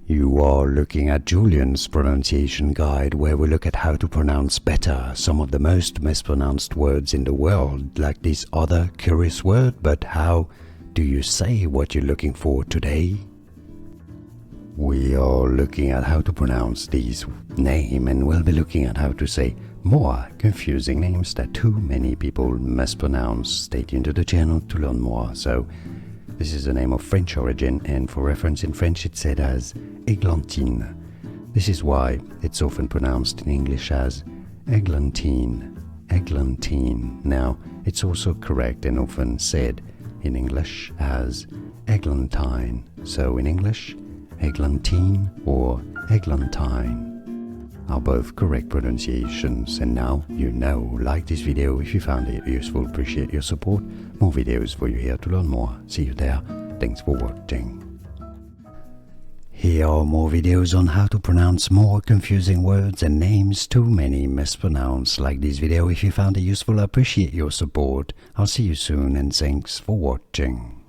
You are looking at Julian's pronunciation guide, where we look at how to pronounce better some of the most mispronounced words in the world, like this other curious word. But how do you say what you're looking for today? We are looking at how to pronounce these names, and we'll be looking at how to say more confusing names that too many people mispronounce. Stay tuned to the channel to learn more. So this is a name of French origin, and for reference in French it's said as Eglantine. This is why it's often pronounced in English as Eglantine. Eglantine. Now, it's also correct and often said in English as Eglantine. So in English, Eglantine or Eglantine are both correct pronunciations. And now you know. Like this video if you found it useful. Appreciate your support. More videos for you here to learn more. See you there. Thanks for watching. Here are more videos on how to pronounce more confusing words and names too many mispronounced. Like this video if you found it useful. I appreciate your support. I'll see you soon, and thanks for watching.